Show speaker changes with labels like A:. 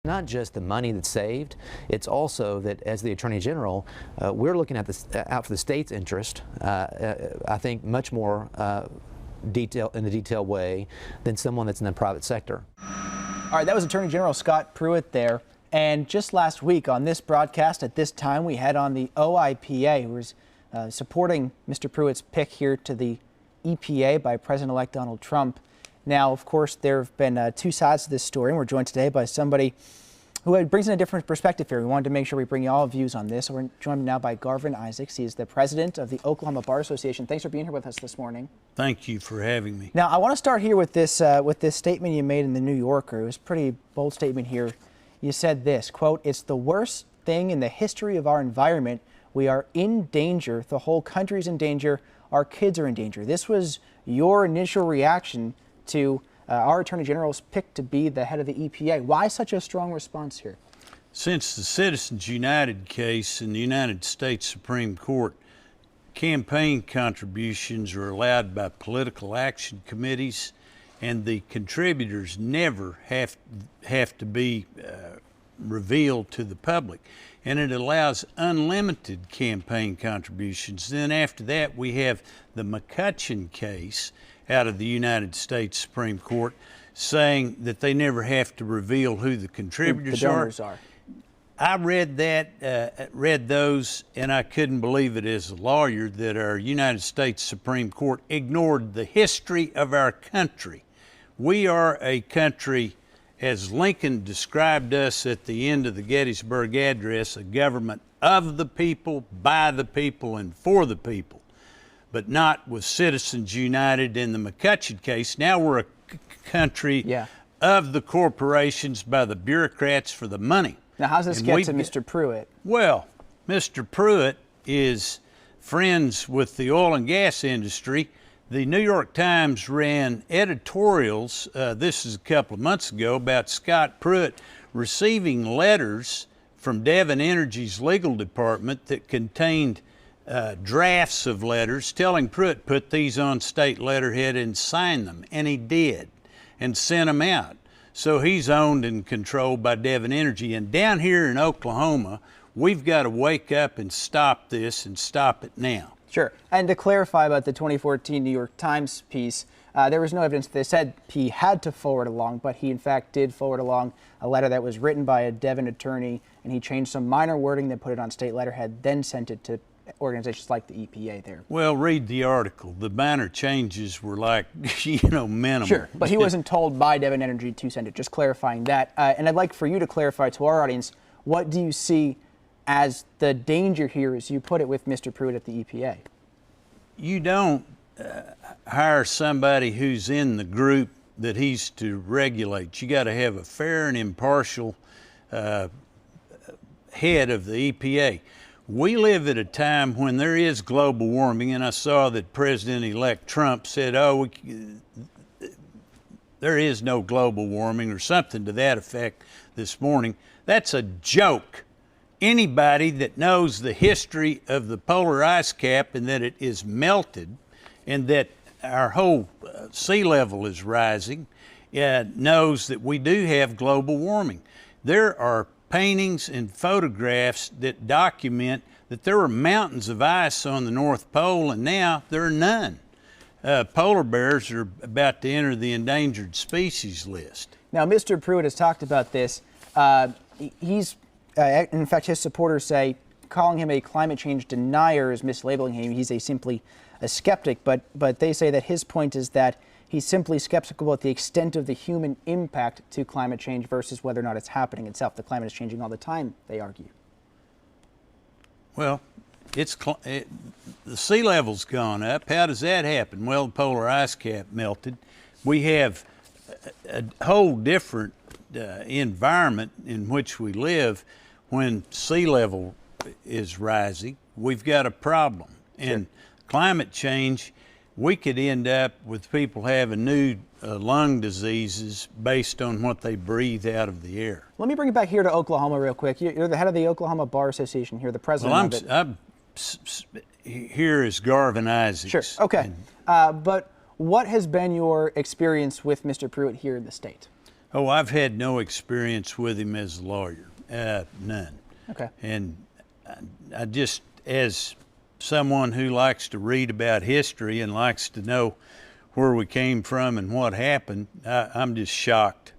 A: Not just the money that's saved, it's also that as the Attorney General, we're looking at this out for the state's interest, I think much more in a detailed way than someone that's in the private sector.
B: All right, that was Attorney General Scott Pruitt there. And just last week on this broadcast at this time, we had on the OIPA, who was supporting Mr. Pruitt's pick here to the EPA by President-elect Donald Trump. Now, of course, there have been two sides to this story, and we're joined today by somebody who brings in a different perspective here. We wanted to make sure we bring you all views on this. So we're joined now by Garvin Isaacs. He is the president of the Oklahoma Bar Association. Thanks for being here with us this morning.
C: Thank you for having me.
B: Now, I want to start here with this statement you made in the New Yorker. It was a pretty bold statement here. You said this, quote, "It's the worst thing in the history of our environment. We are in danger. The whole country's in danger. Our kids are in danger." This was your initial reaction to our Attorney General's pick to be the head of the EPA. Why such a strong response here?
C: Since the Citizens United case in the United States Supreme Court, campaign contributions are allowed by political action committees, and the contributors never have to be revealed to the public. And it allows unlimited campaign contributions. Then after that, we have the McCutcheon case out of the United States Supreme Court saying that they never have to reveal who the contributors
B: the donors are.
C: I read those, and I couldn't believe it as a lawyer that our United States Supreme Court ignored the history of our country. We are a country, as Lincoln described us at the end of the Gettysburg Address, a government of the people, by the people, and for the people, but not with Citizens United in the McCutcheon case. Now we're a country of the corporations, by the bureaucrats, for the money.
B: Now, how does this get to Mr. Pruitt?
C: Well, Mr. Pruitt is friends with the oil and gas industry. The New York Times ran editorials, this is a couple of months ago, about Scott Pruitt receiving letters from Devon Energy's legal department that contained drafts of letters telling Pruitt, put these on state letterhead and sign them. And he did, and sent them out. So he's owned and controlled by Devon Energy. And down here in Oklahoma, we've got to wake up and stop this, and stop it now.
B: Sure. And to clarify about the 2014 New York Times piece, there was no evidence. They said he had to forward along, but he in fact did forward along a letter that was written by a Devon attorney, and he changed some minor wording that put it on state letterhead, then sent it to organizations like the EPA there.
C: Well, read the article. The minor changes were like, minimal.
B: Sure, but he wasn't told by Devon Energy to send it, just clarifying that. And I'd like for you to clarify to our audience, what do you see as the danger here, as you put it, with Mr. Pruitt at the EPA?
C: You don't hire somebody who's in the group that he's to regulate. You got to have a fair and impartial head of the EPA. We live at a time when there is global warming, and I saw that President-elect Trump said, there is no global warming, or something to that effect this morning. That's a joke. Anybody that knows the history of the polar ice cap, and that it is melted, and that our whole sea level is rising, knows that we do have global warming. There are paintings and photographs that document that there were mountains of ice on the North Pole, and now there are none. Polar bears are about to enter the endangered species list.
B: Now, Mr. Pruitt has talked about this. He's, in fact, his supporters say calling him a climate change denier is mislabeling him. He's simply a skeptic, but they say that his point is that he's simply skeptical about the extent of the human impact to climate change versus whether or not it's happening itself. The climate is changing all the time, they argue.
C: Well, the sea level's gone up. How does that happen? Well, the polar ice cap melted. We have a whole different environment in which we live when sea level is rising. We've got a problem. And climate change, we could end up with people having new lung diseases based on what they breathe out of the air.
B: Let me bring it back here to Oklahoma real quick. You're the head of the Oklahoma Bar Association here, the president of it.
C: I'm here is Garvin Isaacs.
B: Sure, okay. But what has been your experience with Mr. Pruitt here in the state?
C: Oh, I've had no experience with him as a lawyer, none.
B: Okay.
C: And I just, as someone who likes to read about history and likes to know where we came from and what happened, I'm just shocked